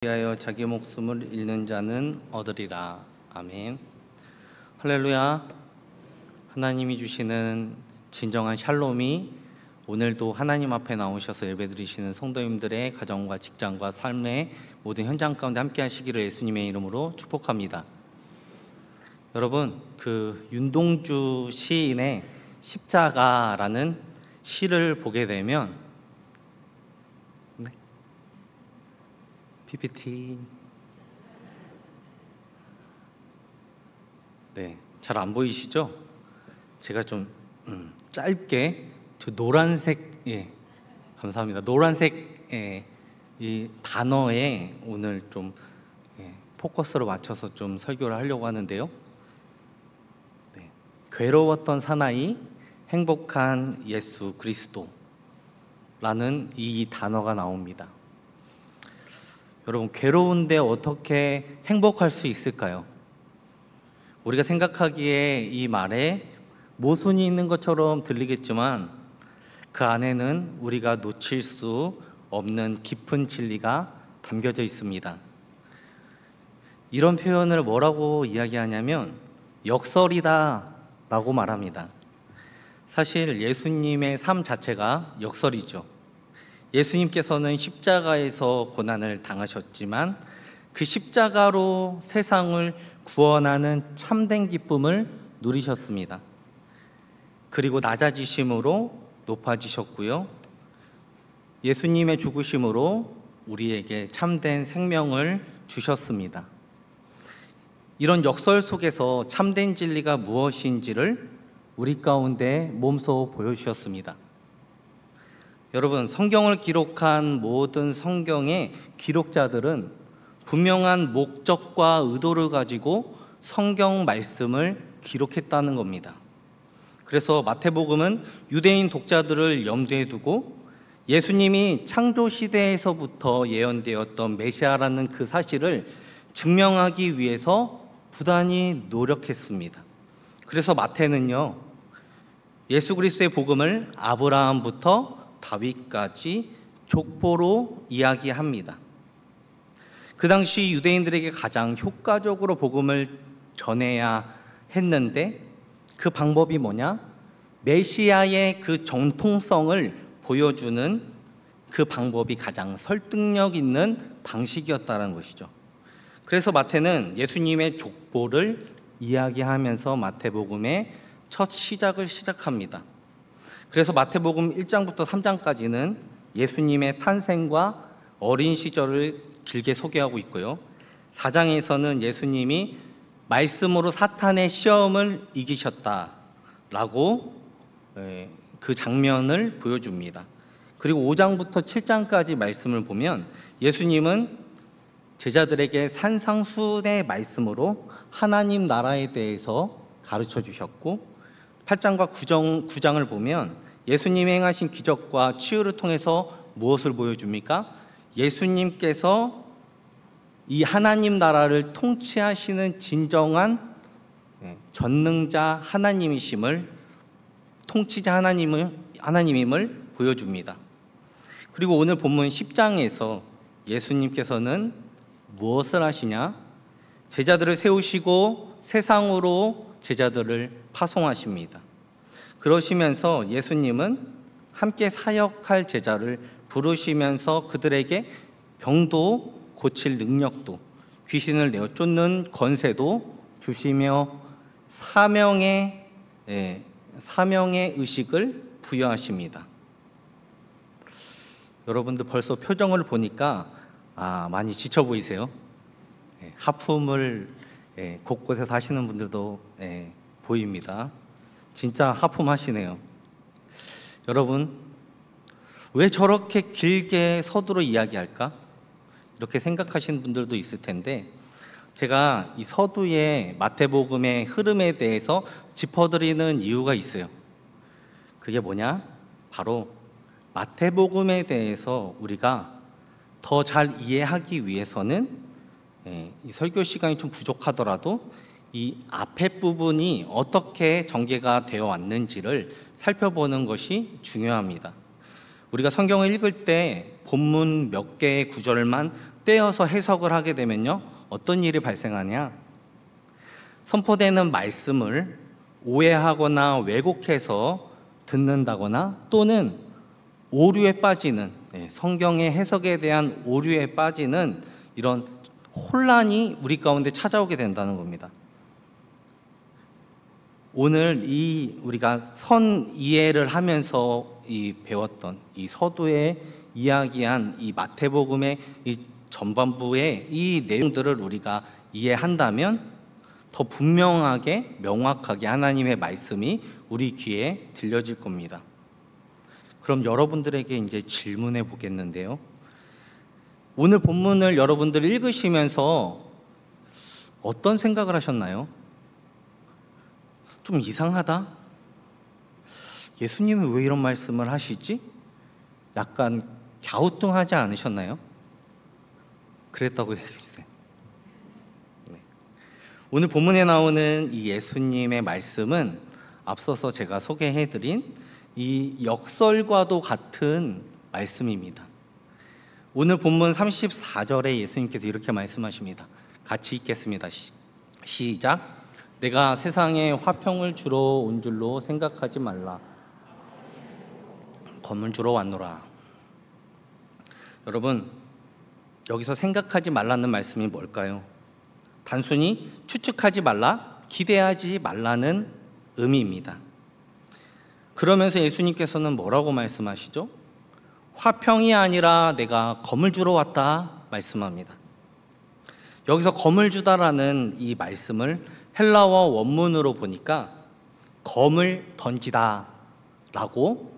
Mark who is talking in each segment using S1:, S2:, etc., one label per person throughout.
S1: 위하여 자기 목숨을 잃는 자는 얻으리라. 아멘. 할렐루야. 하나님이 주시는 진정한 샬롬이 오늘도 하나님 앞에 나오셔서 예배드리시는 성도님들의 가정과 직장과 삶의 모든 현장 가운데 함께 하시기를 예수님의 이름으로 축복합니다. 여러분, 윤동주 시인의 십자가라는 시를 보게 되면 PPT 잘 안 보이시죠? 제가 좀 짧게 노란색 감사합니다. 노란색 이 단어에 오늘 좀 포커스를 맞춰서 좀 설교를 하려고 하는데요. 괴로웠던 사나이 행복한 예수 그리스도라는 이 단어가 나옵니다. 여러분, 괴로운데 어떻게 행복할 수 있을까요? 우리가 생각하기에 이 말에 모순이 있는 것처럼 들리겠지만 그 안에는 우리가 놓칠 수 없는 깊은 진리가 담겨져 있습니다. 이런 표현을 뭐라고 이야기하냐면 역설이다 라고 말합니다. 사실 예수님의 삶 자체가 역설이죠. 예수님께서는 십자가에서 고난을 당하셨지만 그 십자가로 세상을 구원하는 참된 기쁨을 누리셨습니다. 그리고 낮아지심으로 높아지셨고요. 예수님의 죽으심으로 우리에게 참된 생명을 주셨습니다. 이런 역설 속에서 참된 진리가 무엇인지를 우리 가운데 몸소 보여주셨습니다. 여러분, 성경을 기록한 모든 성경의 기록자들은 분명한 목적과 의도를 가지고 성경 말씀을 기록했다는 겁니다. 그래서 마태복음은 유대인 독자들을 염두에 두고 예수님이 창조 시대에서부터 예언되었던 메시아라는 그 사실을 증명하기 위해서 부단히 노력했습니다. 그래서 마태는요, 예수 그리스도의 복음을 아브라함부터 다윗까지 족보로 이야기합니다. 그 당시 유대인들에게 가장 효과적으로 복음을 전해야 했는데 그 방법이 뭐냐? 메시아의 그 정통성을 보여주는 그 방법이 가장 설득력 있는 방식이었다는 것이죠. 그래서 마태는 예수님의 족보를 이야기하면서 마태복음의 첫 시작을 시작합니다. 그래서 마태복음 1장부터 3장까지는 예수님의 탄생과 어린 시절을 길게 소개하고 있고요. 4장에서는 예수님이 말씀으로 사탄의 시험을 이기셨다라고 그 장면을 보여줍니다. 그리고 5장부터 7장까지 말씀을 보면 예수님은 제자들에게 산상수훈의 말씀으로 하나님 나라에 대해서 가르쳐 주셨고 8장과 9장을 보면 예수님이 행하신 기적과 치유를 통해서 무엇을 보여줍니까? 예수님께서 이 하나님 나라를 통치하시는 진정한 전능자 하나님이심을, 통치자 하나님임을 보여줍니다. 그리고 오늘 본문 10장에서 예수님께서는 무엇을 하시냐? 제자들을 세우시고 세상으로 제자들을 파송하십니다. 그러시면서 예수님은 함께 사역할 제자를 부르시면서 그들에게 병도 고칠 능력도, 귀신을 내어 쫓는 권세도 주시며 사명의 의식을 부여하십니다. 여러분들 벌써 표정을 보니까 많이 지쳐 보이세요? 하품을 곳곳에서 하시는 분들도 보입니다. 진짜 하품하시네요. 여러분, 왜 저렇게 길게 서두로 이야기할까? 이렇게 생각하시는 분들도 있을 텐데 제가 이 서두의 마태복음의 흐름에 대해서 짚어드리는 이유가 있어요. 그게 뭐냐? 바로 마태복음에 대해서 우리가 더 잘 이해하기 위해서는 이 설교 시간이 좀 부족하더라도 이 앞에 부분이 어떻게 전개가 되어 왔는지를 살펴보는 것이 중요합니다. 우리가 성경을 읽을 때 본문 몇 개의 구절만 떼어서 해석을 하게 되면요, 어떤 일이 발생하냐? 선포되는 말씀을 오해하거나 왜곡해서 듣는다거나 또는 오류에 빠지는, 성경의 해석에 대한 오류에 빠지는 이런 혼란이 우리 가운데 찾아오게 된다는 겁니다. 오늘 우리가 선 이해를 하면서 배웠던 이 서두에 이야기한 이 마태복음의 이 전반부의 이 내용들을 우리가 이해한다면 더 분명하게 명확하게 하나님의 말씀이 우리 귀에 들려질 겁니다. 그럼 여러분들에게 이제 질문해 보겠는데요. 오늘 본문을 여러분들 읽으시면서 어떤 생각을 하셨나요? 좀 이상하다? 예수님은 왜 이런 말씀을 하시지? 약간 갸우뚱하지 않으셨나요? 그랬다고 해주세요. 네. 오늘 본문에 나오는 이 예수님의 말씀은 앞서서 제가 소개해드린 이 역설과도 같은 말씀입니다. 오늘 본문 34절에 예수님께서 이렇게 말씀하십니다. 같이 읽겠습니다. 시작. 내가 세상에 화평을 주러 온 줄로 생각하지 말라. 검을 주러 왔노라. 여러분, 여기서 생각하지 말라는 말씀이 뭘까요? 단순히 추측하지 말라, 기대하지 말라는 의미입니다. 그러면서 예수님께서는 뭐라고 말씀하시죠? 화평이 아니라 내가 검을 주러 왔다 말씀합니다. 여기서 검을 주다라는 이 말씀을 헬라어 원문으로 보니까 검을 던지다 라고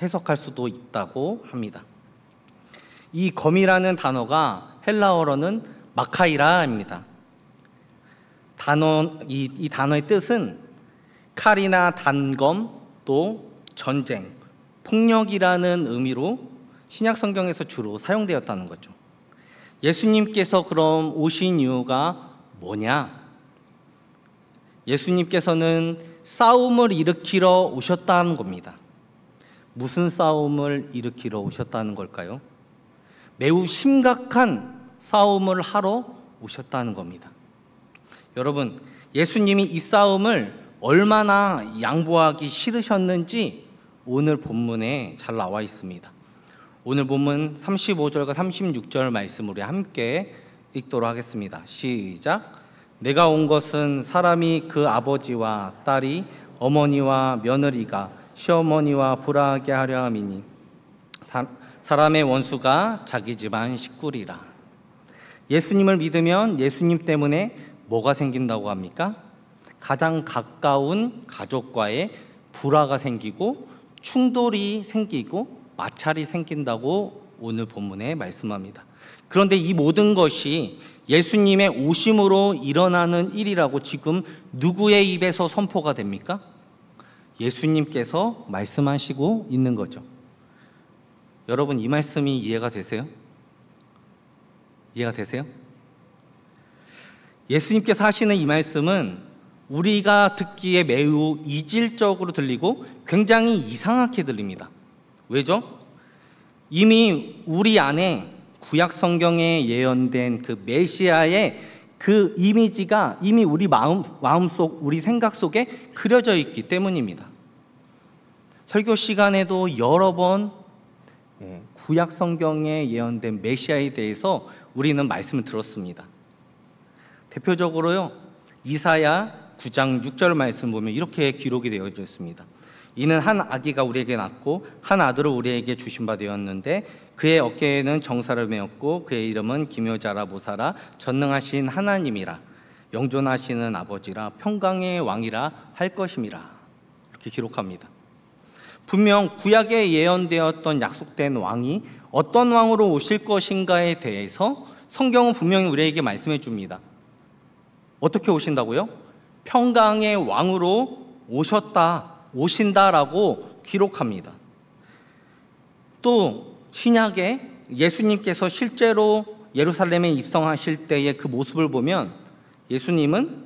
S1: 해석할 수도 있다고 합니다. 이 검이라는 단어가 헬라어로는 마카이라입니다. 이 단어의 뜻은 칼이나 단검, 또 전쟁, 폭력이라는 의미로 신약 성경에서 주로 사용되었다는 거죠. 예수님께서 그럼 오신 이유가 뭐냐? 예수님께서는 싸움을 일으키러 오셨다는 겁니다. 무슨 싸움을 일으키러 오셨다는 걸까요? 매우 심각한 싸움을 하러 오셨다는 겁니다. 여러분, 예수님이 이 싸움을 얼마나 양보하기 싫으셨는지 오늘 본문에 잘 나와 있습니다. 오늘 본문 35절과 36절 말씀 우리 함께 읽도록 하겠습니다. 시작. 내가 온 것은 사람이 그 아버지와 딸이 어머니와 며느리가 시어머니와 불화하게 하려 함이니 사람의 원수가 자기 집안 식구리라. 예수님을 믿으면 예수님 때문에 뭐가 생긴다고 합니까? 가장 가까운 가족과의 불화가 생기고 충돌이 생기고 마찰이 생긴다고 오늘 본문에 말씀합니다. 그런데 이 모든 것이 예수님의 오심으로 일어나는 일이라고 지금 누구의 입에서 선포가 됩니까? 예수님께서 말씀하시고 있는 거죠. 여러분, 이 말씀이 이해가 되세요? 이해가 되세요? 예수님께서 하시는 이 말씀은 우리가 듣기에 매우 이질적으로 들리고 굉장히 이상하게 들립니다. 왜죠? 이미 우리 안에 구약 성경에 예언된 그 메시아의 그 이미지가 이미 우리 마음속, 우리 생각 속에 그려져 있기 때문입니다. 설교 시간에도 여러 번 구약 성경에 예언된 메시아에 대해서 우리는 말씀을 들었습니다. 대표적으로요, 이사야 9장 6절 말씀 보면 이렇게 기록이 되어져 있습니다. 이는 한 아기가 우리에게 낳고 한 아들을 우리에게 주신 바 되었는데 그의 어깨에는 정사를 메었고 그의 이름은 기묘자라 모사라 전능하신 하나님이라 영존하시는 아버지라 평강의 왕이라 할 것임이라. 이렇게 기록합니다. 분명 구약에 예언되었던 약속된 왕이 어떤 왕으로 오실 것인가에 대해서 성경은 분명히 우리에게 말씀해 줍니다. 어떻게 오신다고요? 평강의 왕으로 오신다라고 기록합니다. 또 신약에 예수님께서 실제로 예루살렘에 입성하실 때의 그 모습을 보면 예수님은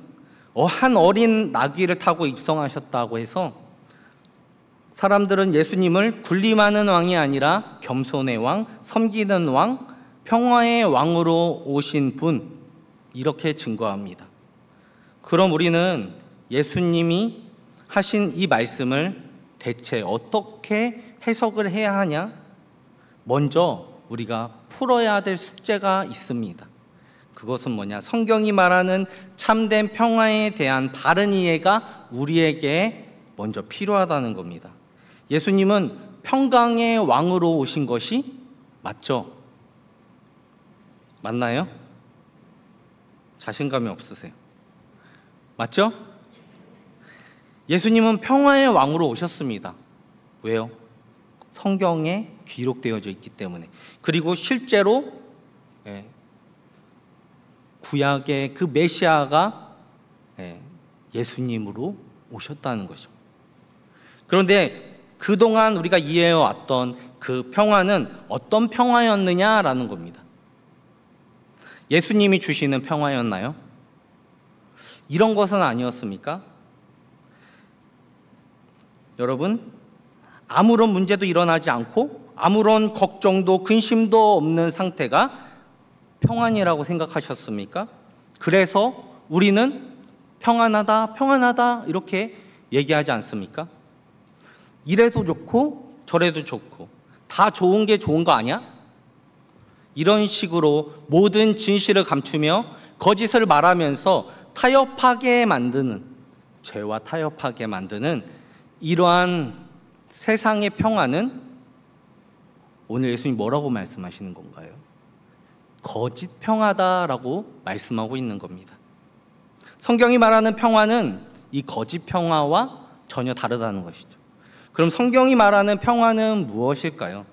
S1: 한 어린 나귀를 타고 입성하셨다고 해서 사람들은 예수님을 군림하는 왕이 아니라 겸손의 왕, 섬기는 왕, 평화의 왕으로 오신 분, 이렇게 증거합니다. 그럼 우리는 예수님이 하신 이 말씀을 대체 어떻게 해석을 해야 하냐? 먼저 우리가 풀어야 될 숙제가 있습니다. 그것은 뭐냐? 성경이 말하는 참된 평화에 대한 바른 이해가 우리에게 먼저 필요하다는 겁니다. 예수님은 평강의 왕으로 오신 것이 맞죠? 맞나요? 자신감이 없으세요. 맞죠? 예수님은 평화의 왕으로 오셨습니다. 왜요? 성경에 기록되어져 있기 때문에. 그리고 실제로 구약의 그 메시아가 예수님으로 오셨다는 것이죠. 그런데 그동안 우리가 이해해왔던 그 평화는 어떤 평화였느냐라는 겁니다. 예수님이 주시는 평화였나요? 이런 것은 아니었습니까? 여러분, 아무런 문제도 일어나지 않고 아무런 걱정도 근심도 없는 상태가 평안이라고 생각하셨습니까? 그래서 우리는 평안하다, 평안하다 이렇게 얘기하지 않습니까? 이래도 좋고 저래도 좋고 다 좋은 게 좋은 거 아니야? 이런 식으로 모든 진실을 감추며 거짓을 말하면서 타협하게 만드는, 죄와 타협하게 만드는 이러한 세상의 평화는 오늘 예수님 뭐라고 말씀하시는 건가요? 거짓 평화다라고 말씀하고 있는 겁니다. 성경이 말하는 평화는 이 거짓 평화와 전혀 다르다는 것이죠. 그럼 성경이 말하는 평화는 무엇일까요?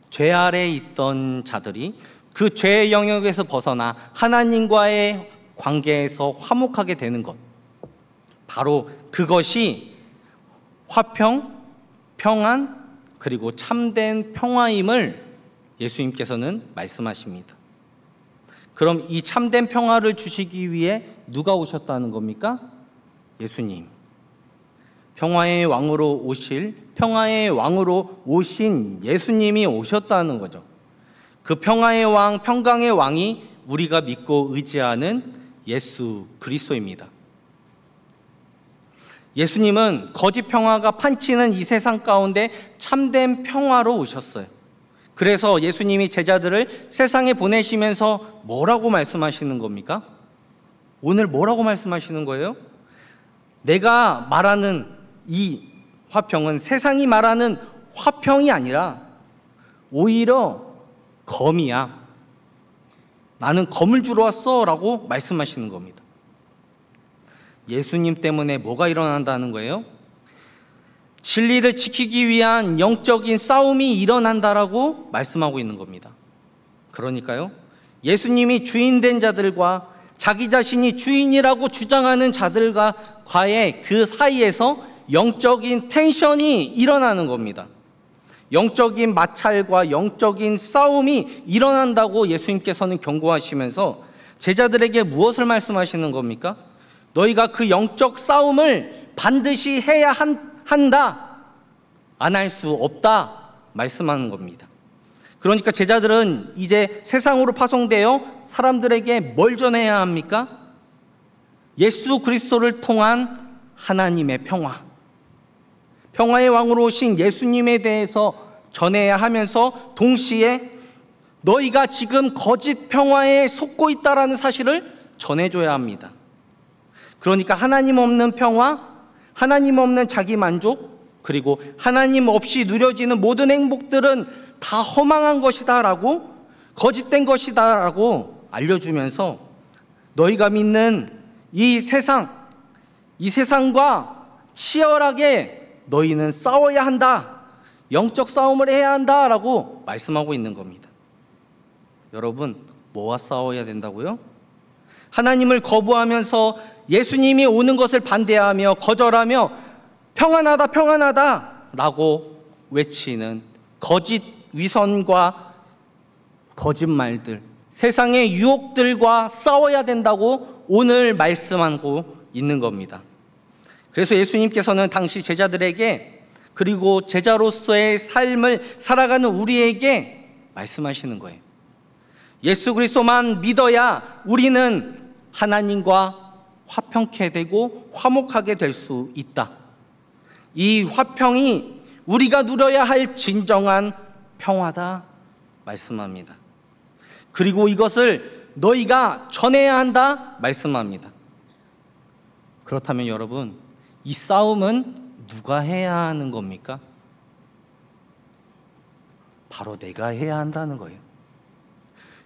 S1: 죄 아래에 있던 자들이 그 죄의 영역에서 벗어나 하나님과의 관계에서 화목하게 되는 것, 바로 그것이 화평, 평안, 그리고 참된 평화임을 예수님께서는 말씀하십니다. 그럼 이 참된 평화를 주시기 위해 누가 오셨다는 겁니까? 예수님. 평화의 왕으로 오신 예수님이 오셨다는 거죠. 그 평화의 왕, 평강의 왕이 우리가 믿고 의지하는 예수 그리스도입니다. 예수님은 거짓 평화가 판치는 이 세상 가운데 참된 평화로 오셨어요. 그래서 예수님이 제자들을 세상에 보내시면서 뭐라고 말씀하시는 겁니까? 오늘 뭐라고 말씀하시는 거예요? 내가 말하는 이 화평은 세상이 말하는 화평이 아니라 오히려 검이야. 나는 검을 주러 왔어 라고 말씀하시는 겁니다. 예수님 때문에 뭐가 일어난다는 거예요? 진리를 지키기 위한 영적인 싸움이 일어난다라고 말씀하고 있는 겁니다. 그러니까요, 예수님이 주인된 자들과 자기 자신이 주인이라고 주장하는 자들과의 그 사이에서 영적인 텐션이 일어나는 겁니다. 영적인 마찰과 영적인 싸움이 일어난다고 예수님께서는 경고하시면서 제자들에게 무엇을 말씀하시는 겁니까? 너희가 그 영적 싸움을 반드시 해야 한다, 안 할 수 없다 말씀하는 겁니다. 그러니까 제자들은 이제 세상으로 파송되어 사람들에게 뭘 전해야 합니까? 예수 그리스도를 통한 하나님의 평화, 평화의 왕으로 오신 예수님에 대해서 전해야 하면서 동시에 너희가 지금 거짓 평화에 속고 있다라는 사실을 전해줘야 합니다. 그러니까 하나님 없는 평화, 하나님 없는 자기 만족, 그리고 하나님 없이 누려지는 모든 행복들은 다 허망한 것이다 라고, 거짓된 것이다 라고 알려주면서 너희가 믿는 이 세상과 치열하게 너희는 싸워야 한다, 영적 싸움을 해야 한다 라고 말씀하고 있는 겁니다. 여러분, 뭐와 싸워야 된다고요? 하나님을 거부하면서 예수님이 오는 것을 반대하며 거절하며 평안하다 평안하다 라고 외치는 거짓 위선과 거짓말들, 세상의 유혹들과 싸워야 된다고 오늘 말씀하고 있는 겁니다. 그래서 예수님께서는 당시 제자들에게, 그리고 제자로서의 삶을 살아가는 우리에게 말씀하시는 거예요. 예수 그리스도만 믿어야 우리는 하나님과 화평케 되고 화목하게 될 수 있다. 이 화평이 우리가 누려야 할 진정한 평화다 말씀합니다. 그리고 이것을 너희가 전해야 한다 말씀합니다. 그렇다면 여러분, 이 싸움은 누가 해야 하는 겁니까? 바로 내가 해야 한다는 거예요.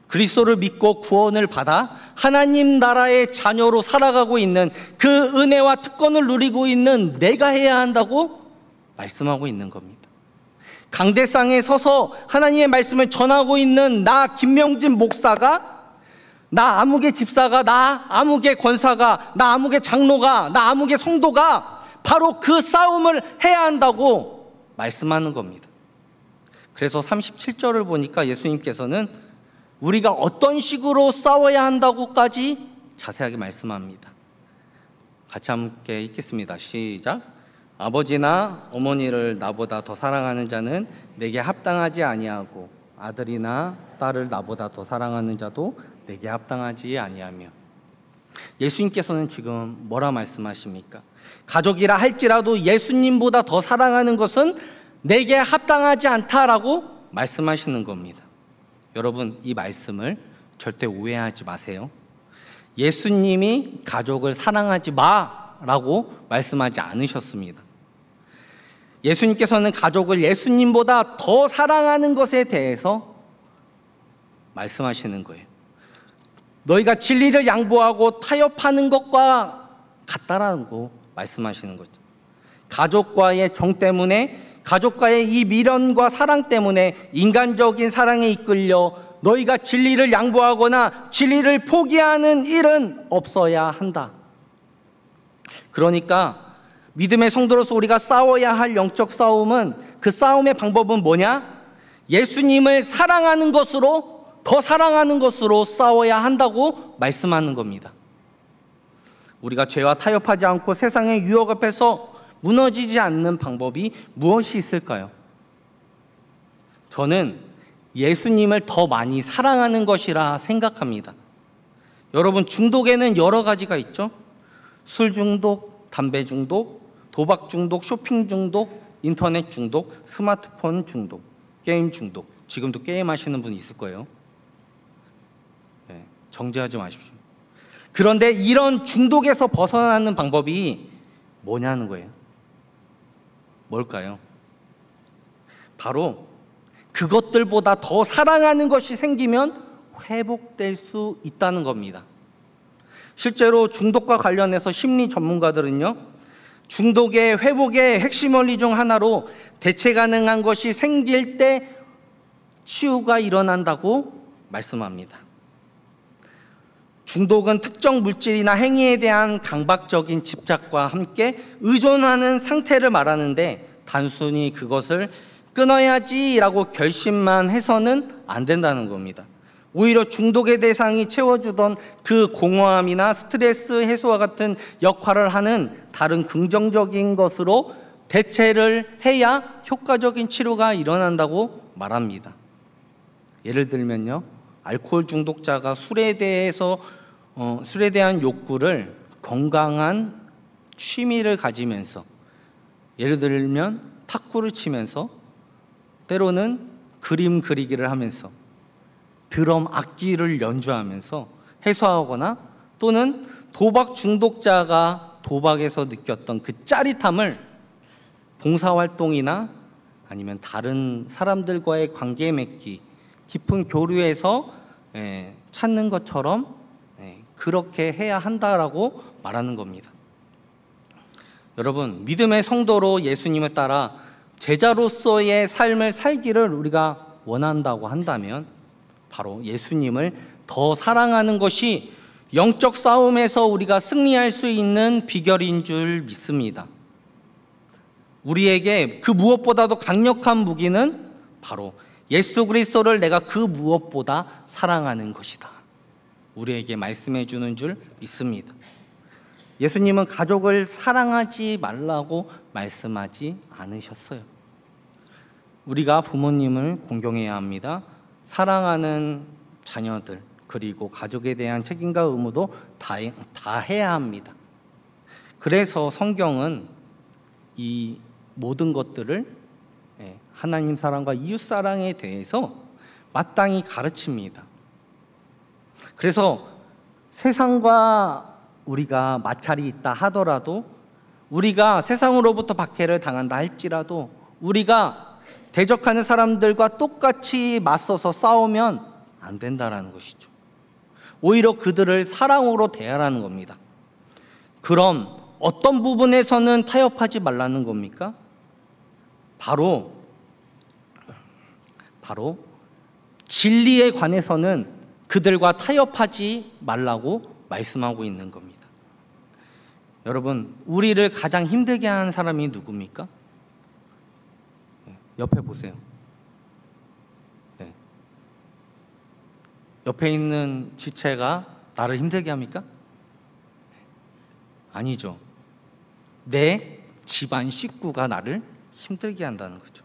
S1: 그리스도를 믿고 구원을 받아 하나님 나라의 자녀로 살아가고 있는 그 은혜와 특권을 누리고 있는 내가 해야 한다고 말씀하고 있는 겁니다. 강대상에 서서 하나님의 말씀을 전하고 있는 나 김명진 목사가, 나 아무개 집사가, 나 아무개 권사가, 나 아무개 장로가, 나 아무개 성도가 바로 그 싸움을 해야 한다고 말씀하는 겁니다. 그래서 37절을 보니까 예수님께서는 우리가 어떤 식으로 싸워야 한다고까지 자세하게 말씀합니다. 같이 함께 읽겠습니다. 시작. 아버지나 어머니를 나보다 더 사랑하는 자는 내게 합당하지 아니하고 아들이나 딸을 나보다 더 사랑하는 자도 내게 합당하지 아니하며. 예수님께서는 지금 뭐라 말씀하십니까? 가족이라 할지라도 예수님보다 더 사랑하는 것은 내게 합당하지 않다라고 말씀하시는 겁니다. 여러분, 이 말씀을 절대 오해하지 마세요. 예수님이 가족을 사랑하지 마라고 말씀하지 않으셨습니다. 예수님께서는 가족을 예수님보다 더 사랑하는 것에 대해서 말씀하시는 거예요. 너희가 진리를 양보하고 타협하는 것과 같다라고 말씀하시는 거죠. 가족과의 정 때문에, 가족과의 이 미련과 사랑 때문에 인간적인 사랑에 이끌려 너희가 진리를 양보하거나 진리를 포기하는 일은 없어야 한다. 그러니까 믿음의 성도로서 우리가 싸워야 할 영적 싸움은, 그 싸움의 방법은 뭐냐? 예수님을 사랑하는 것으로, 더 사랑하는 것으로 싸워야 한다고 말씀하는 겁니다. 우리가 죄와 타협하지 않고 세상의 유혹 앞에서 무너지지 않는 방법이 무엇이 있을까요? 저는 예수님을 더 많이 사랑하는 것이라 생각합니다. 여러분, 중독에는 여러 가지가 있죠. 술 중독, 담배 중독, 도박 중독, 쇼핑 중독, 인터넷 중독, 스마트폰 중독, 게임 중독. 지금도 게임 하시는 분 있을 거예요. 네, 정죄하지 마십시오. 그런데 이런 중독에서 벗어나는 방법이 뭐냐는 거예요. 뭘까요? 바로 그것들보다 더 사랑하는 것이 생기면 회복될 수 있다는 겁니다. 실제로 중독과 관련해서 심리 전문가들은요, 중독의 회복의 핵심 원리 중 하나로 대체 가능한 것이 생길 때 치유가 일어난다고 말씀합니다. 중독은 특정 물질이나 행위에 대한 강박적인 집착과 함께 의존하는 상태를 말하는데, 단순히 그것을 끊어야지라고 결심만 해서는 안 된다는 겁니다. 오히려 중독의 대상이 채워주던 그 공허함이나 스트레스 해소와 같은 역할을 하는 다른 긍정적인 것으로 대체를 해야 효과적인 치료가 일어난다고 말합니다. 예를 들면요, 알코올 중독자가 술에 대한 욕구를 건강한 취미를 가지면서, 예를 들면 탁구를 치면서, 때로는 그림 그리기를 하면서, 드럼 악기를 연주하면서 해소하거나, 또는 도박 중독자가 도박에서 느꼈던 그 짜릿함을 봉사활동이나 아니면 다른 사람들과의 관계 맺기, 깊은 교류에서 찾는 것처럼 그렇게 해야 한다라고 말하는 겁니다. 여러분, 믿음의 성도로 예수님을 따라 제자로서의 삶을 살기를 우리가 원한다고 한다면 바로 예수님을 더 사랑하는 것이 영적 싸움에서 우리가 승리할 수 있는 비결인 줄 믿습니다. 우리에게 그 무엇보다도 강력한 무기는 바로 예수 그리스도를 내가 그 무엇보다 사랑하는 것이다, 우리에게 말씀해 주는 줄 믿습니다. 예수님은 가족을 사랑하지 말라고 말씀하지 않으셨어요. 우리가 부모님을 공경해야 합니다. 사랑하는 자녀들, 그리고 가족에 대한 책임과 의무도 다 해야 합니다. 그래서 성경은 이 모든 것들을 하나님 사랑과 이웃 사랑에 대해서 마땅히 가르칩니다. 그래서 세상과 우리가 마찰이 있다 하더라도, 우리가 세상으로부터 박해를 당한다 할지라도, 우리가 대적하는 사람들과 똑같이 맞서서 싸우면 안 된다라는 것이죠. 오히려 그들을 사랑으로 대하라는 겁니다. 그럼 어떤 부분에서는 타협하지 말라는 겁니까? 바로 진리에 관해서는 그들과 타협하지 말라고 말씀하고 있는 겁니다. 여러분, 우리를 가장 힘들게 하는 사람이 누굽니까? 옆에 보세요. 옆에 있는 지체가 나를 힘들게 합니까? 아니죠. 내 집안 식구가 나를 힘들게 한다는 거죠.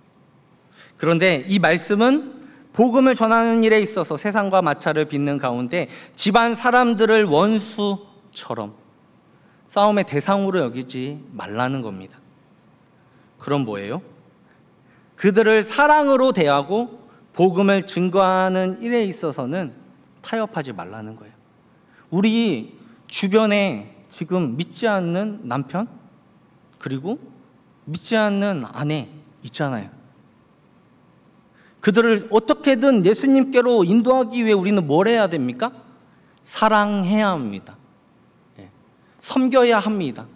S1: 그런데 이 말씀은 복음을 전하는 일에 있어서 세상과 마찰을 빚는 가운데 집안 사람들을 원수처럼 싸움의 대상으로 여기지 말라는 겁니다. 그럼 뭐예요? 그들을 사랑으로 대하고 복음을 증거하는 일에 있어서는 타협하지 말라는 거예요. 우리 주변에 지금 믿지 않는 남편, 그리고 믿지 않는 아내 있잖아요. 그들을 어떻게든 예수님께로 인도하기 위해 우리는 뭘 해야 됩니까? 사랑해야 합니다. 섬겨야 합니다.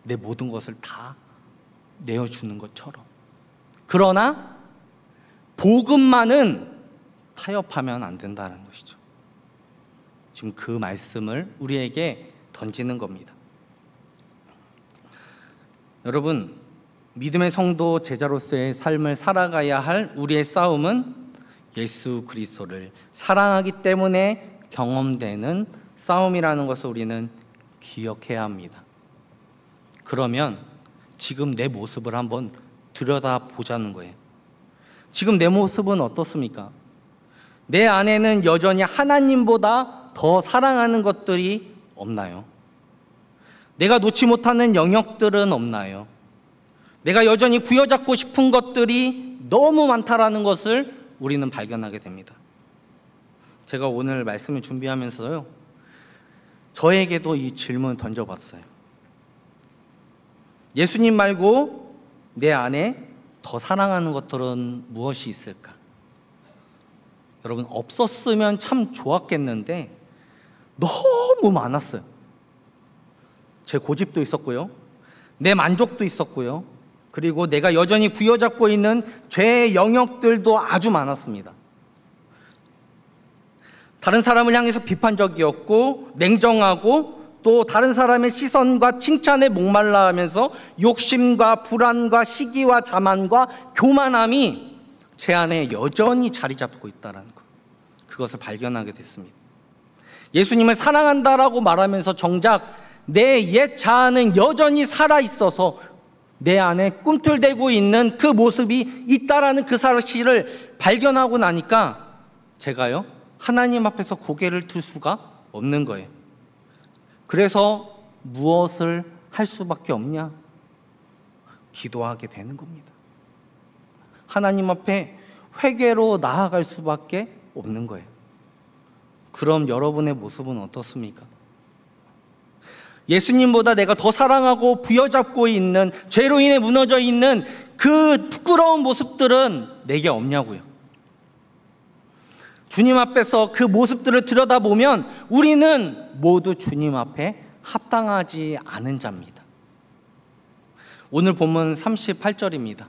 S1: 내 모든 것을 다 내어주는 것처럼. 그러나 복음만은 타협하면 안 된다는 것이죠. 지금 그 말씀을 우리에게 던지는 겁니다. 여러분, 믿음의 성도 제자로서의 삶을 살아가야 할 우리의 싸움은 예수 그리스도를 사랑하기 때문에 경험되는 싸움이라는 것을 우리는 기억해야 합니다. 그러면 지금 내 모습을 한번 들여다보자는 거예요. 지금 내 모습은 어떻습니까? 내 안에는 여전히 하나님보다 더 사랑하는 것들이 없나요? 내가 놓지 못하는 영역들은 없나요? 내가 여전히 부여잡고 싶은 것들이 너무 많다라는 것을 우리는 발견하게 됩니다. 제가 오늘 말씀을 준비하면서요, 저에게도 이 질문을 던져봤어요. 예수님 말고 내 안에 더 사랑하는 것들은 무엇이 있을까? 여러분, 없었으면 참 좋았겠는데 너무 많았어요. 제 고집도 있었고요, 내 만족도 있었고요, 그리고 내가 여전히 부여잡고 있는 죄의 영역들도 아주 많았습니다. 다른 사람을 향해서 비판적이었고 냉정하고, 또 다른 사람의 시선과 칭찬에 목말라 하면서 욕심과 불안과 시기와 자만과 교만함이 제 안에 여전히 자리 잡고 있다는 것, 그것을 발견하게 됐습니다. 예수님을 사랑한다라고 말하면서 정작 내 옛 자아는 여전히 살아있어서 내 안에 꿈틀대고 있는 그 모습이 있다라는 그 사실을 발견하고 나니까 제가요, 하나님 앞에서 고개를 들 수가 없는 거예요. 그래서 무엇을 할 수밖에 없냐? 기도하게 되는 겁니다. 하나님 앞에 회개로 나아갈 수밖에 없는 거예요. 그럼 여러분의 모습은 어떻습니까? 예수님보다 내가 더 사랑하고 부여잡고 있는, 죄로 인해 무너져 있는 그 부끄러운 모습들은 내게 없냐고요. 주님 앞에서 그 모습들을 들여다보면 우리는 모두 주님 앞에 합당하지 않은 자입니다. 오늘 본문 38절입니다.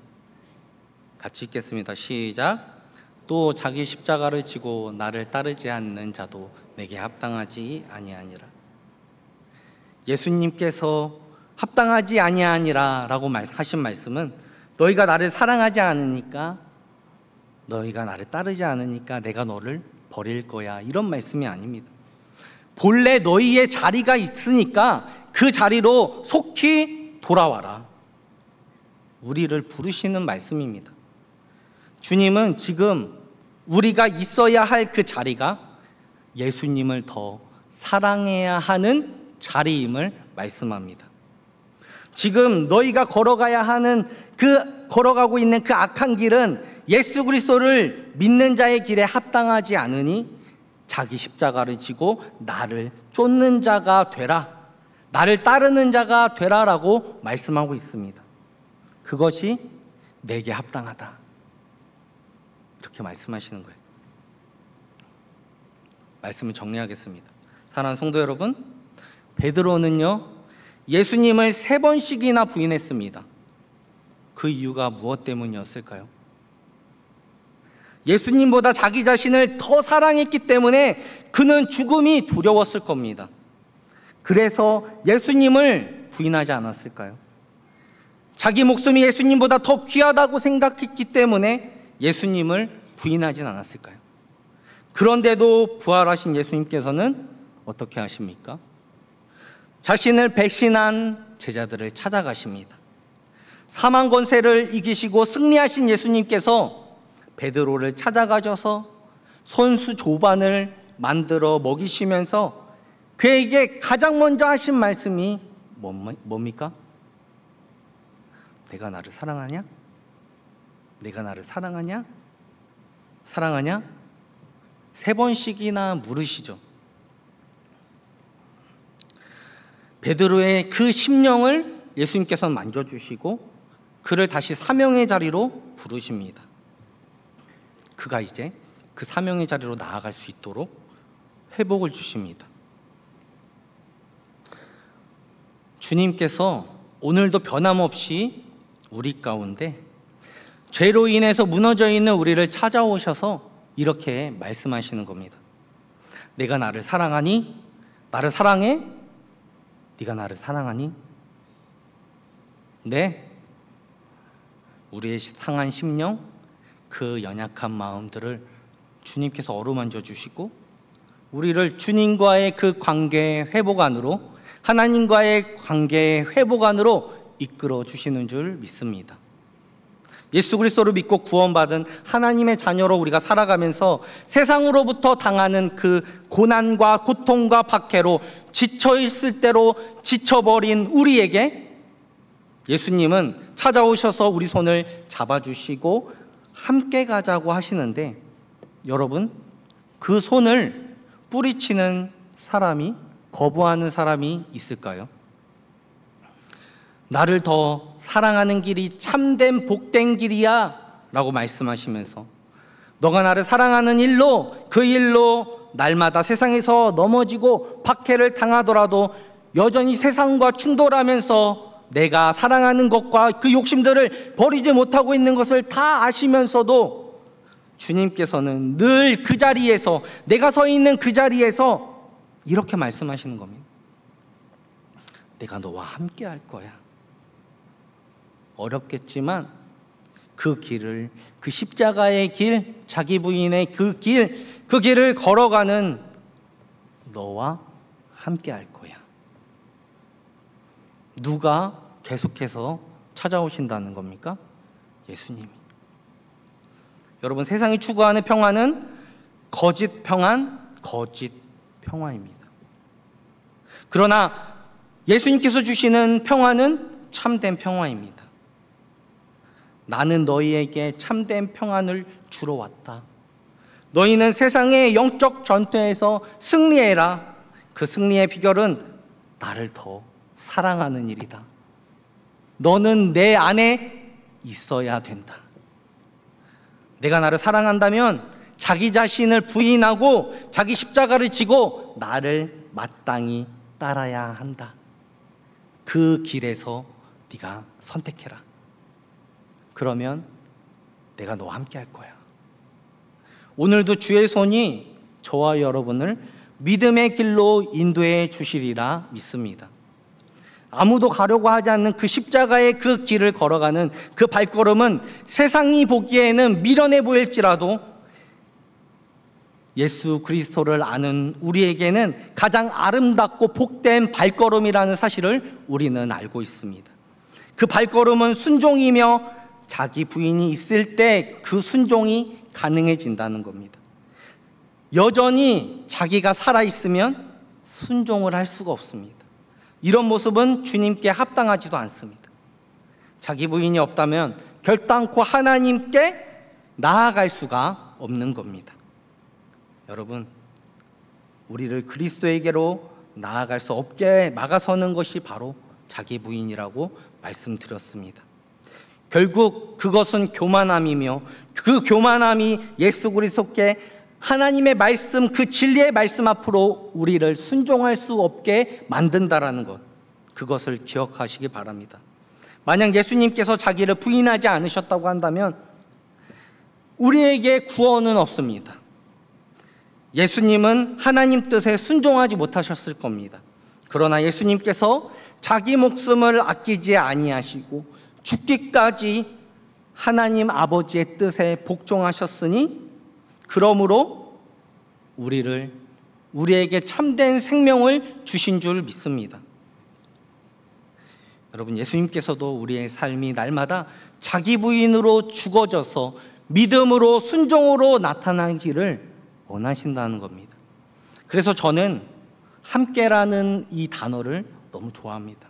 S1: 같이 읽겠습니다. 시작. 또 자기 십자가를 지고 나를 따르지 않는 자도 내게 합당하지 아니하니라. 예수님께서 합당하지 아니하니라 라고 하신 말씀은 너희가 나를 사랑하지 않으니까, 너희가 나를 따르지 않으니까 내가 너를 버릴 거야, 이런 말씀이 아닙니다. 본래 너희의 자리가 있으니까 그 자리로 속히 돌아와라, 우리를 부르시는 말씀입니다. 주님은 지금 우리가 있어야 할 그 자리가 예수님을 더 사랑해야 하는 자리임을 말씀합니다. 지금 너희가 걸어가고 있는 그 악한 길은 예수 그리스도를 믿는 자의 길에 합당하지 않으니 자기 십자가를 지고 나를 쫓는 자가 되라, 나를 따르는 자가 되라라고 말씀하고 있습니다. 그것이 내게 합당하다, 이렇게 말씀하시는 거예요. 말씀을 정리하겠습니다. 사랑하는 성도 여러분, 베드로는요 예수님을 3번씩이나 부인했습니다. 그 이유가 무엇 때문이었을까요? 예수님보다 자기 자신을 더 사랑했기 때문에 그는 죽음이 두려웠을 겁니다. 그래서 예수님을 부인하지 않았을까요? 자기 목숨이 예수님보다 더 귀하다고 생각했기 때문에 예수님을 부인하진 않았을까요? 그런데도 부활하신 예수님께서는 어떻게 하십니까? 자신을 배신한 제자들을 찾아가십니다. 사망 권세를 이기시고 승리하신 예수님께서 베드로를 찾아가셔서 손수 조반을 만들어 먹이시면서 그에게 가장 먼저 하신 말씀이 뭡니까? 내가 나를 사랑하냐? 내가 나를 사랑하냐? 사랑하냐? 3번씩이나 물으시죠. 베드로의 그 심령을 예수님께서는 만져주시고 그를 다시 사명의 자리로 부르십니다. 그가 이제 그 사명의 자리로 나아갈 수 있도록 회복을 주십니다. 주님께서 오늘도 변함없이 우리 가운데 죄로 인해서 무너져 있는 우리를 찾아오셔서 이렇게 말씀하시는 겁니다. 내가 나를 사랑하니? 나를 사랑해? 네가 나를 사랑하니? 네. 우리의 상한 심령, 그 연약한 마음들을 주님께서 어루만져 주시고 우리를 주님과의 그 관계 회복 안으로, 하나님과의 관계 회복 안으로 이끌어 주시는 줄 믿습니다. 예수 그리스도를 믿고 구원받은 하나님의 자녀로 우리가 살아가면서 세상으로부터 당하는 그 고난과 고통과 박해로 지쳐있을 대로 지쳐버린 우리에게 예수님은 찾아오셔서 우리 손을 잡아주시고 함께 가자고 하시는데, 여러분, 그 손을 뿌리치는 사람이, 거부하는 사람이 있을까요? 나를 더 사랑하는 길이 참된 복된 길이야 라고 말씀하시면서 너가 나를 사랑하는 일로, 그 일로 날마다 세상에서 넘어지고 박해를 당하더라도 여전히 세상과 충돌하면서 내가 사랑하는 것과 그 욕심들을 버리지 못하고 있는 것을 다 아시면서도 주님께서는 늘 그 자리에서, 내가 서 있는 그 자리에서 이렇게 말씀하시는 겁니다. 내가 너와 함께 할 거야. 어렵겠지만 그 길을, 그 십자가의 길, 자기 부인의 그 길을 걸어가는 너와 함께 할 거야. 누가 계속해서 찾아오신다는 겁니까? 예수님이. 여러분, 세상이 추구하는 평화는 거짓 평화입니다. 그러나 예수님께서 주시는 평화는 참된 평화입니다. 나는 너희에게 참된 평안을 주러 왔다. 너희는 세상의 영적 전투에서 승리해라. 그 승리의 비결은 나를 더 사랑하는 일이다. 너는 내 안에 있어야 된다. 내가 나를 사랑한다면 자기 자신을 부인하고 자기 십자가를 지고 나를 마땅히 따라야 한다. 그 길에서 네가 선택해라. 그러면 내가 너와 함께 할 거야. 오늘도 주의 손이 저와 여러분을 믿음의 길로 인도해 주시리라 믿습니다. 아무도 가려고 하지 않는 그 십자가의 그 길을 걸어가는 그 발걸음은 세상이 보기에는 미련해 보일지라도 예수 그리스도를 아는 우리에게는 가장 아름답고 복된 발걸음이라는 사실을 우리는 알고 있습니다. 그 발걸음은 순종이며 자기 부인이 있을 때 그 순종이 가능해진다는 겁니다. 여전히 자기가 살아있으면 순종을 할 수가 없습니다. 이런 모습은 주님께 합당하지도 않습니다. 자기 부인이 없다면 결단코 하나님께 나아갈 수가 없는 겁니다. 여러분, 우리를 그리스도에게로 나아갈 수 없게 막아서는 것이 바로 자기 부인이라고 말씀드렸습니다. 결국 그것은 교만함이며 그 교만함이 예수 그리스도께 하나님의 말씀, 그 진리의 말씀 앞으로 우리를 순종할 수 없게 만든다라는 것, 그것을 기억하시기 바랍니다. 만약 예수님께서 자기를 부인하지 않으셨다고 한다면 우리에게 구원은 없습니다. 예수님은 하나님 뜻에 순종하지 못하셨을 겁니다. 그러나 예수님께서 자기 목숨을 아끼지 아니하시고 죽기까지 하나님 아버지의 뜻에 복종하셨으니, 그러므로 우리에게 참된 생명을 주신 줄 믿습니다. 여러분, 예수님께서도 우리의 삶이 날마다 자기 부인으로 죽어져서 믿음으로 순종으로 나타나기를 원하신다는 겁니다. 그래서 저는 함께라는 이 단어를 너무 좋아합니다.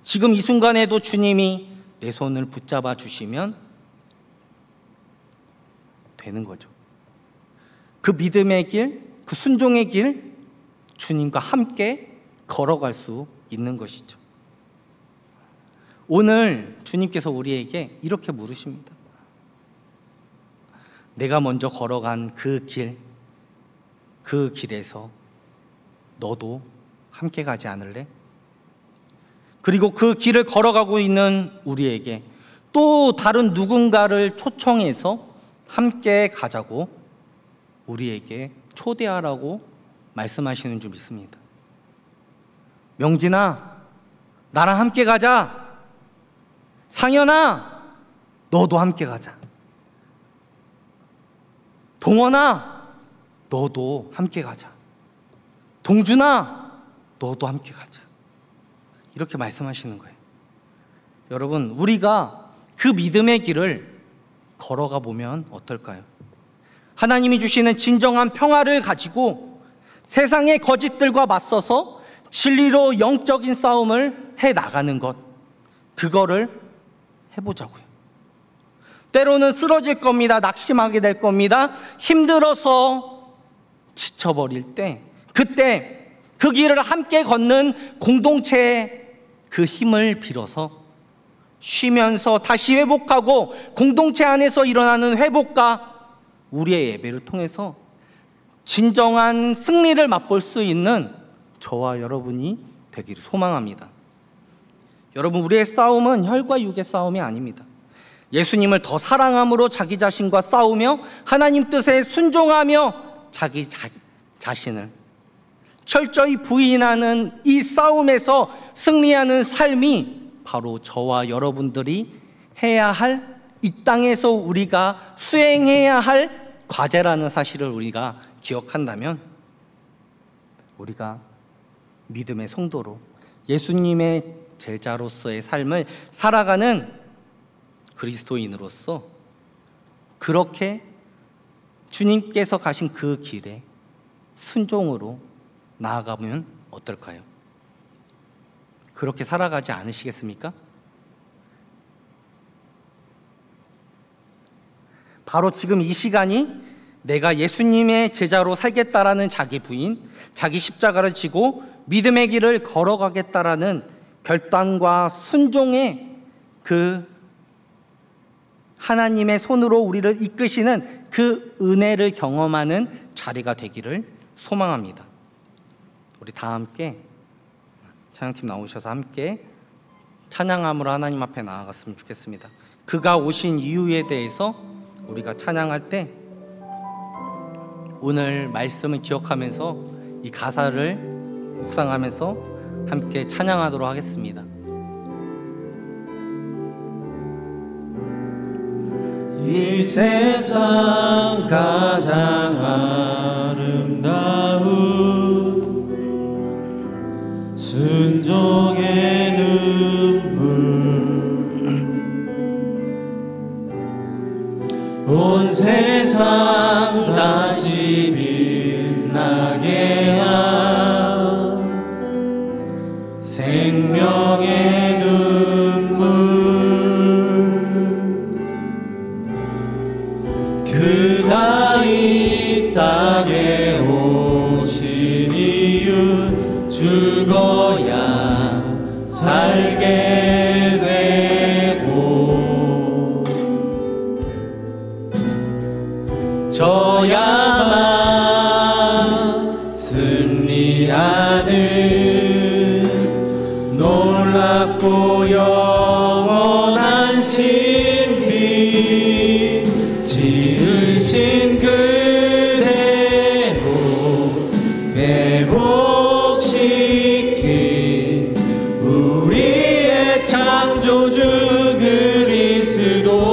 S1: 지금 이 순간에도 주님이 내 손을 붙잡아 주시면 되는 거죠. 그 믿음의 길, 그 순종의 길, 주님과 함께 걸어갈 수 있는 것이죠. 오늘 주님께서 우리에게 이렇게 물으십니다. 내가 먼저 걸어간 그 길에서 너도 함께 가지 않을래? 그리고 그 길을 걸어가고 있는 우리에게 또 다른 누군가를 초청해서 함께 가자고 우리에게 초대하라고 말씀하시는 줄 믿습니다. 명진아, 나랑 함께 가자. 상현아, 너도 함께 가자. 동원아, 너도 함께 가자. 동준아, 너도 함께 가자. 이렇게 말씀하시는 거예요. 여러분, 우리가 그 믿음의 길을 걸어가 보면 어떨까요? 하나님이 주시는 진정한 평화를 가지고 세상의 거짓들과 맞서서 진리로 영적인 싸움을 해나가는 것, 그거를 해보자고요. 때로는 쓰러질 겁니다. 낙심하게 될 겁니다. 힘들어서 지쳐버릴 때, 그때 그 길을 함께 걷는 공동체의 그 힘을 빌어서 쉬면서 다시 회복하고, 공동체 안에서 일어나는 회복과 우리의 예배를 통해서 진정한 승리를 맛볼 수 있는 저와 여러분이 되기를 소망합니다. 여러분, 우리의 싸움은 혈과 육의 싸움이 아닙니다. 예수님을 더 사랑함으로 자기 자신과 싸우며 하나님 뜻에 순종하며 자기 자신을 철저히 부인하는 이 싸움에서 승리하는 삶이 바로 저와 여러분들이 해야 할, 이 땅에서 우리가 수행해야 할 과제라는 사실을 우리가 기억한다면, 우리가 믿음의 성도로 예수님의 제자로서의 삶을 살아가는 그리스도인으로서 그렇게 주님께서 가신 그 길에 순종으로 나아가면 어떨까요? 그렇게 살아가지 않으시겠습니까? 바로 지금 이 시간이 내가 예수님의 제자로 살겠다라는 자기 부인, 자기 십자가를 지고 믿음의 길을 걸어가겠다라는 결단과 순종의 그 하나님의 손으로 우리를 이끄시는 그 은혜를 경험하는 자리가 되기를 소망합니다. 우리 다 함께 찬양팀 나오셔서 함께 찬양함으로 하나님 앞에 나아갔으면 좋겠습니다. 그가 오신 이유에 대해서 우리가 찬양할 때 오늘 말씀을 기억하면서 이 가사를 묵상하면서 함께 찬양하도록 하겠습니다.
S2: 이 세상 가장 아름다운 순종의 눈물, 온 세상 세상 다시 빛나게 한 생명의 눈물 그가 이 땅에 오신 이유 죽어야 살게 되고 져야만 승리하는 놀랍고 영원한 신비 지으신 그대로 회복시킨 우리의 창조주 그리스도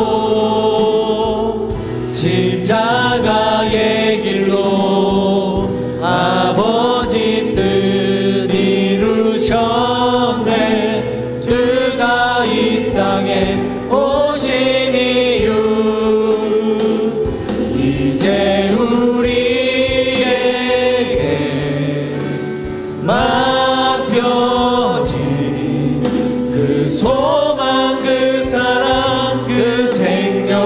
S2: 십자가의 길로 아버지 뜻 이루셨네 그가 이 땅에 오신 이유 이제 우리에게 맡겨진 그 소망 그 사랑 그 생명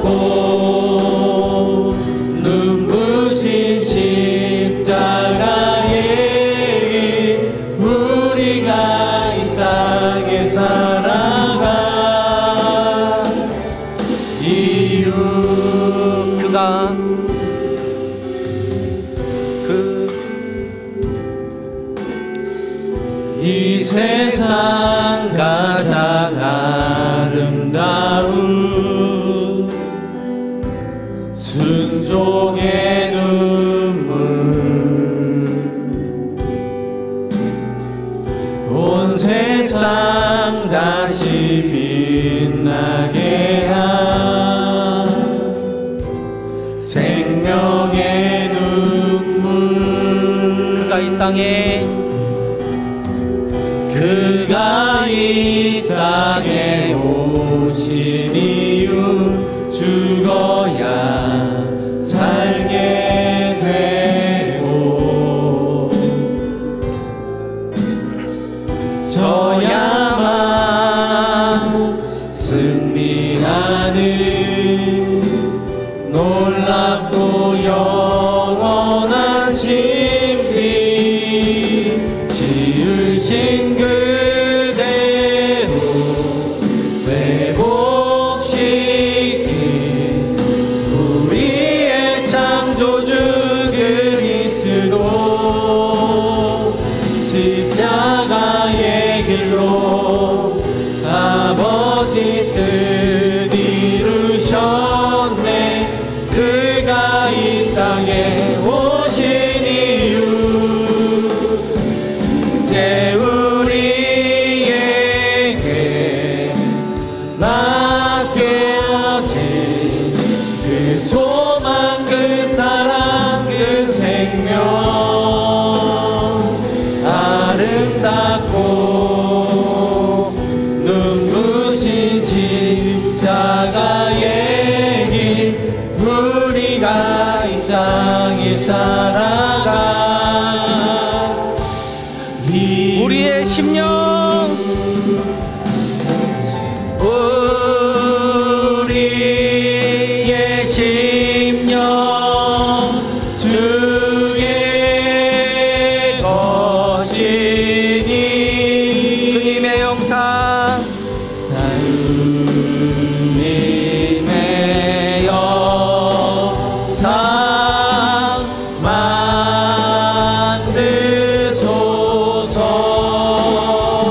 S2: 아름답고 눈부신 십자가의 우리가 이 땅에 살아가 이유
S1: 그가
S2: 이 세상 가장 아름다운 순종의 눈물 온 세상 다시 빛나게 한 생명의 눈물
S1: 그가 이 땅에
S2: 그가 이 땅에 오신 이유 죽어야 살게 되고 져야만 승리하는 놀랍고 영원한 신비 지으신 그대로 회복시킨 우리의 창조주 그리스도 십자가의 길로 아버지 뜻 이루셨네 그가 이 땅에 오신 이유 이제 우리에게 맡겨진 그 소망 그 사랑 그 생명 아름답고 눈부신 십자가의 길 우리가 이 땅에 살아가
S1: 우리의 심령
S2: 우리의 심령 주의 것이니
S1: 주님의 영상
S2: 주님의 영상 만드소서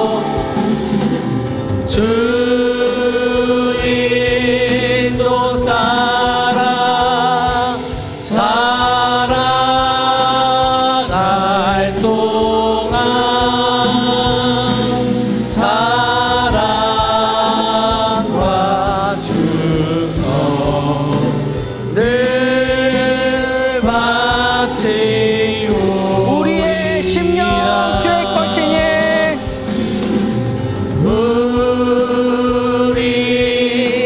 S2: 주인도 따라 살아갈 동안 사랑과 충성을 바치오
S1: 우리의 심령 주의 것이니
S2: 우리의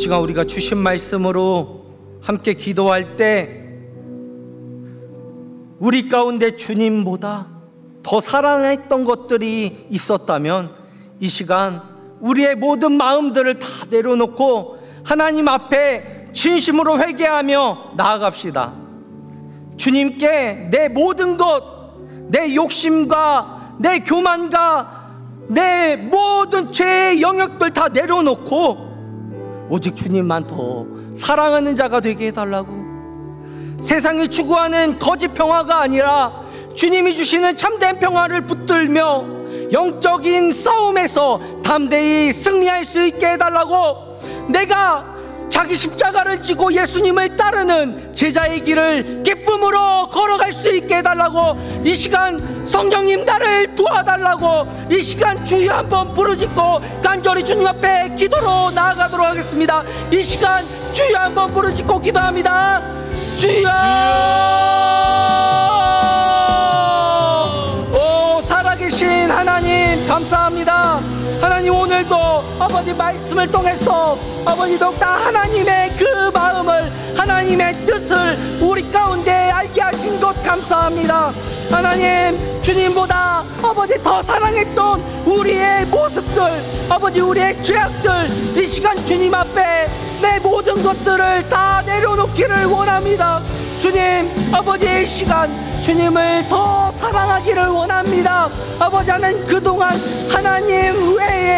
S1: 시간 우리가 주신 말씀으로 함께 기도할 때 우리 가운데 주님보다 더 사랑했던 것들이 있었다면 이 시간 우리의 모든 마음들을 다 내려놓고 하나님 앞에 진심으로 회개하며 나아갑시다. 주님께 내 모든 것, 내 욕심과 내 교만과 내 모든 죄의 영역들 다 내려놓고 오직 주님만 더 사랑하는 자가 되게 해달라고. 세상이 추구하는 거짓 평화가 아니라 주님이 주시는 참된 평화를 붙들며 영적인 싸움에서 담대히 승리할 수 있게 해달라고. 내가 자기 십자가를 지고 예수님을 따르는 제자의 길을 기쁨으로 걸어갈 수 있게 해달라고. 이 시간 성령님 나를 도와달라고. 이 시간 주여 한번 부르짖고 간절히 주님 앞에 기도로 나아가도록 하겠습니다. 이 시간 주여 한번 부르짖고 기도합니다. 주여, 오 살아계신 하나님 감사합니다. 하나님 오늘도 아버지 말씀을 통해서 아버지 더욱다 하나님의 그 마음을, 하나님의 뜻을 우리 가운데 알게 하신 것 감사합니다. 하나님 주님보다 아버지 더 사랑했던 우리의 모습들, 아버지 우리의 죄악들, 이 시간 주님 앞에 내 모든 것들을 다 내려놓기를 원합니다. 주님 아버지의 시간 주님을 더 사랑하기를 원합니다. 아버지 하나님 그동안 하나님 외에